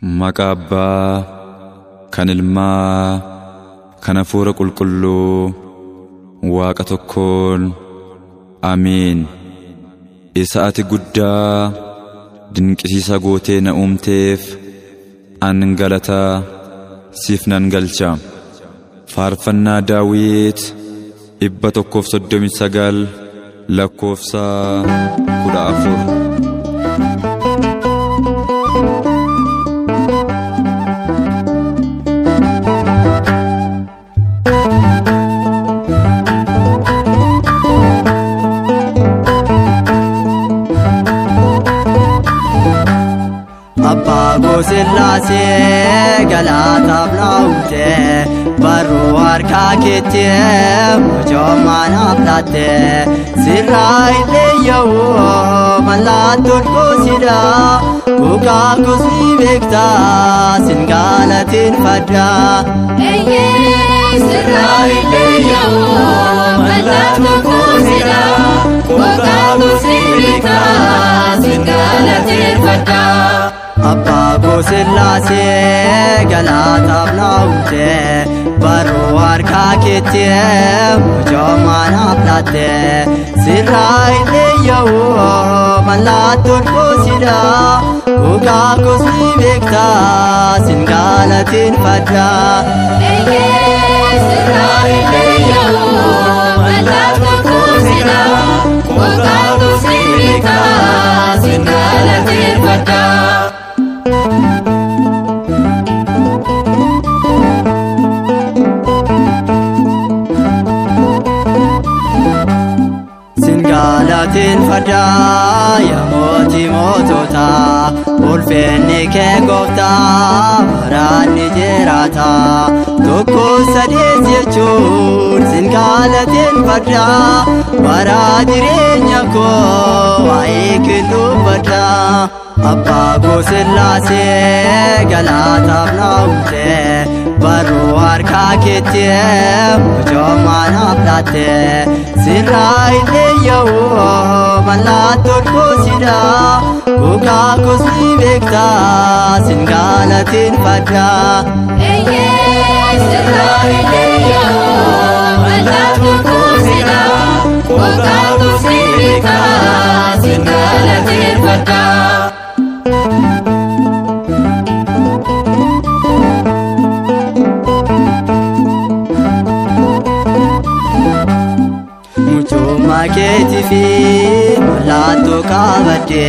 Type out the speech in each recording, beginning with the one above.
Maqaa Abbaa, kan Ilmaa, kan Hafuura Qulqulluu, Waaqa tokkoon. Amiin. Isa ati guddaa dinqisiisa gootee na uumteef an galataa siif nan galcha. Faarfannaa Daawit 139 lakkoofsa 14. Abbaa Sillaasee galataaf na uumte barruu harkaa keetii mucoomaan aflaatte sirraa illee yoo mallattoon koosidha gogaa kosii beektaa sin galateeffadha. Sirraa illee yoo mallattoon koosidha gogaa kosii beektaa sin galateeffadha. Abbaa Sillaasee galataaf na uumte barruu harkaa keetii mucoomaan aflaatte sirraa illee yoo mallattoon koosidha gogaa kosii beektaa sin galateeffadha. Sirraa illee yoo mallattoon koosidha gogaa kosii beektaa sin galateeffadha. Galateeffadha yaa mootii moototaa ulfinni kee gooftaa baraan ni jiraata tokko sadees jechuun sin galateeffadha bara jireenya koo waa'ee kee dubbadha. Abbaa Sillaasee galataaf na uumte barruu harkaa keetii mucoomaan aflaatte sirraa illee yoo mallattoon koosidha gogaa kosii beektaa sin galateeffadha. Sirraa illee yoo mallattoon koosidha gogaa kosii beektaa sin galateeffadha. Mucuma keetii fi mallattoo qabadde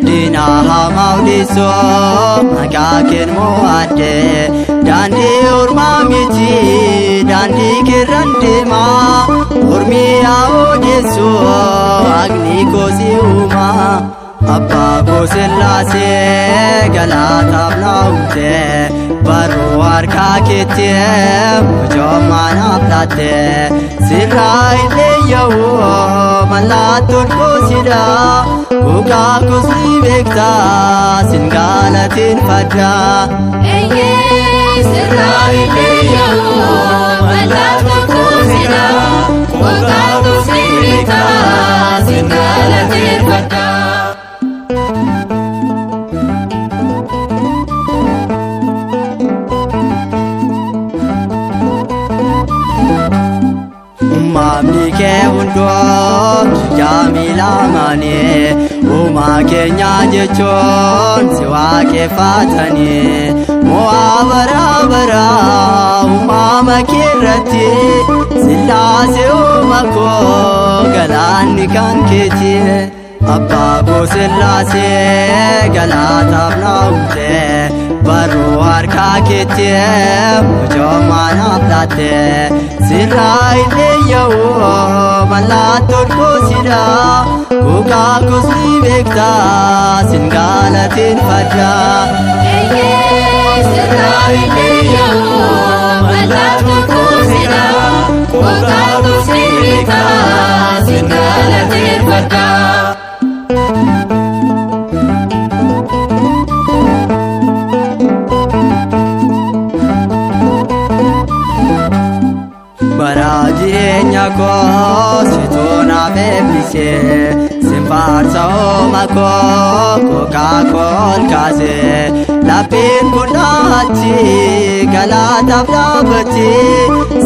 diina hamaa odeessoo maqaa kee mo'adde daandii ormaa miti daandii keerran deemaa ormii haa odeessoo agni koosii uumaa. Abbaa Sillaasee galataaf na uumte barruu harkaa keetii mucoomaan aflaatte sirraa illee yoo mallattoon koosidha gogaa kosii beektaa sin galateeffadha. Sirraa illee yoo mallattoon koosidha gogaa kosii beektaa sin galateeffadha. Uumamni kee hunduu jaamilamanii uumaa keenya jechuun si waaqeffatanii mo'aa bara baraa uumama keerratti Sillaasee uuma koo galaanni kan keeti. Abbaa Sillaasee galataaf na uumte barruu harkaa keetii mucoomaan aflaatte sirraa illee yoo mallattoon koosidha gogaa kosii beektaa sin galateeffadha. Sirraa illee yoo mallattoon koosidha gogaa kosii beektaa sin galateeffadha. Bara jireenya koo situu naaf eebbisee sin faarsa ooma koo gogaa koo ol kaasee qalbiin kunaachi galaataaf dhaabatti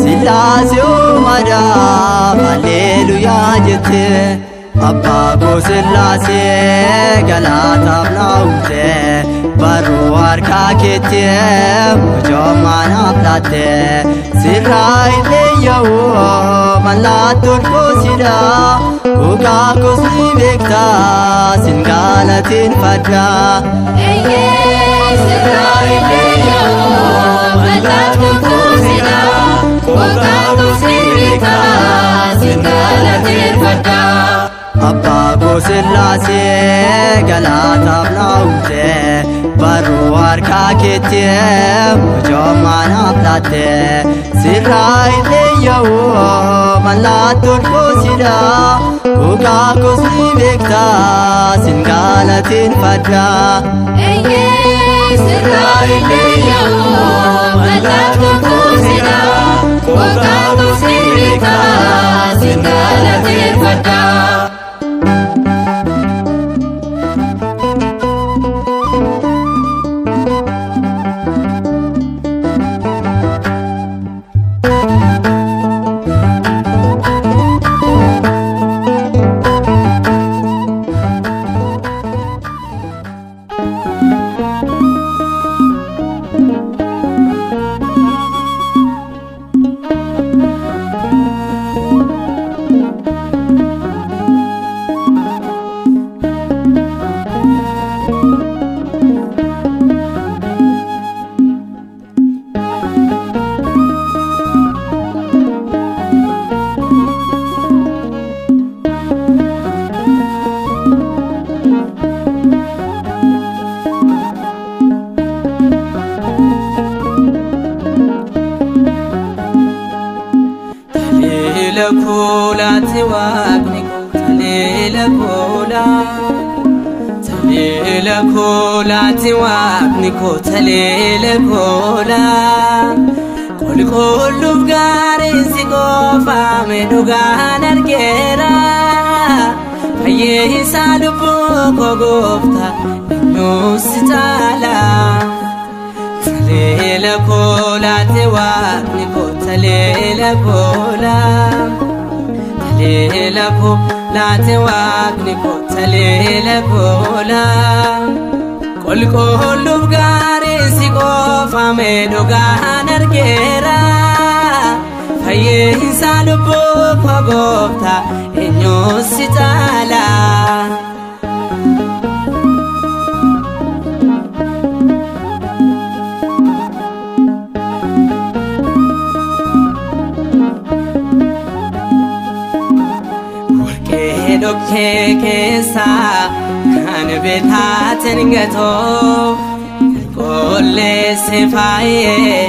sillaasee uumadaaf halleeluyaa jette abbaa koo sillaasee galaataaf naa'umte barruu harkaa keetti mucoomaa naaf laatte sirraa hin eeyyawu mallattoon koosidha gogaa koosni beektaa sin galateeffadha. Sirraa hin eeyyawu mallattoon koosidha gogaa koosni beektaa sin galateeffadha. abbaa koo sillaasee galaataaf naa'umte barruu harkaa keetti mucoomaa naaf laatte sirraa hin eeyyawu mallattoon koosidha gogaa koosni beektaa sin galateeffadha. Sirraa hin eeyyawu mallattoon koosidha gogaa koosni beektaa sin galateeffadha. Kulati waqni talela kulati waqni talela kula kol koluf gari sigofa medugan argera faye salubu kogofta nusitala talela kulati waqni talela kula talela kulati waqni talela kula kol koluf gari sigofa medugan argera faye salubu kogofta nusitala. Dokke keessa kan betaatin gatoo qolleesse faayee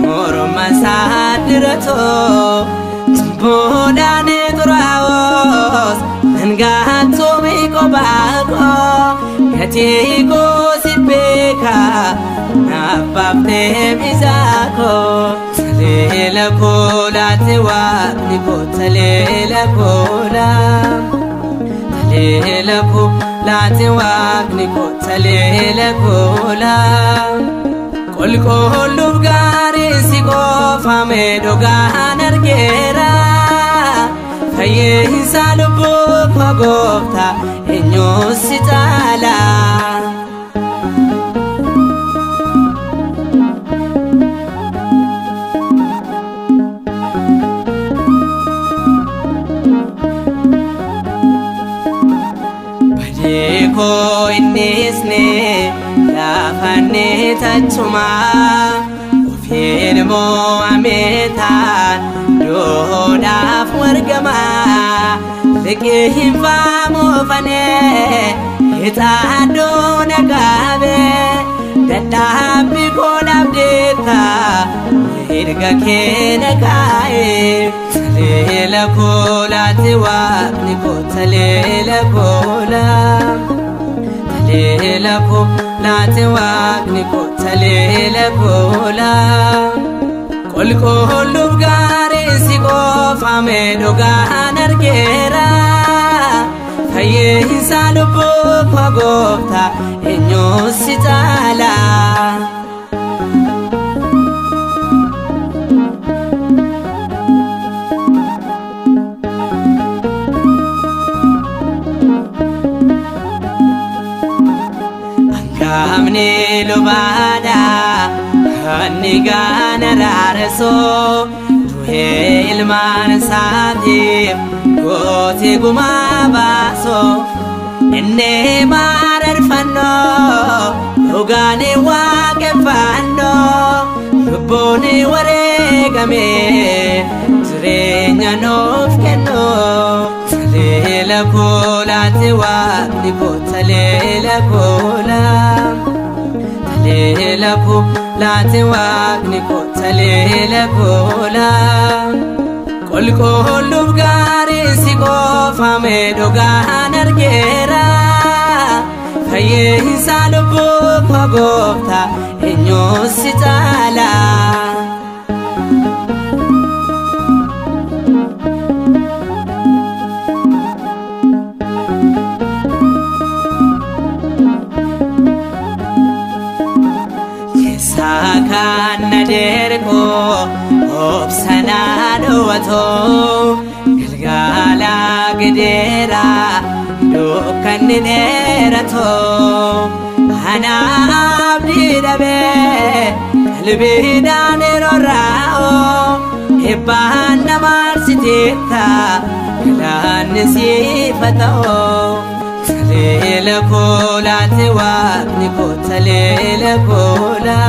morma saadiratoo boodaan xuraawos nangaatoo miikobaakoo gatii goosi beekaa nabbaaftee bisaakoo talela koolaate waaqni koo talela koolaa. Talela kulati waqni talela kula kol koluf gari sigofa medugan argera faye salubu kogofta nusitala. Ko innisne lafanne tachuma ufin mo ameta doodaf wargama lekin famo fane itado nagabe dadabi ko dabdeta irga kene kae talela kulati waqni talela kula talela kulati waqni talela kula kol koluf gari sigofa medugan argera faye salubu kogofta nusitala. lubada hanni gana raraso duhe ilman satif gote gumabaso enne marar fanno ugane wake fanno lubone waregame zrenya nof kenno talela kola tewa niko talela kola talela kola tewa niko talela kola kol kolub gari siko fame dogan argera kaye salubu pagopta enyo sitala Sakan naderko obsana doato galgala gedera dokan nerato hana abdi dabe qalbi danero rao ebana marsitita kalan sifatao talela kola tewa niko talela kola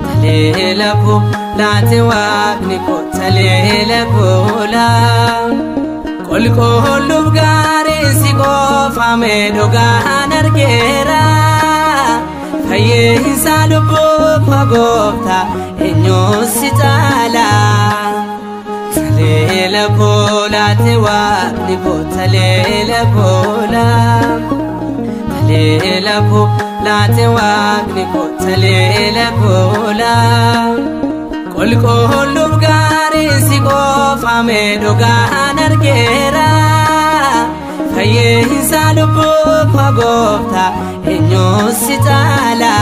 talela kola tewa niko talela kola kol kolub gari siko fame dogan argera kaye salubu pagopta enyo sitala talela kola tewa niko talela kola talela kola tewa niko talela kola kol kolub gari siko fame dogan argera kaye salubu pagopta enyo sitala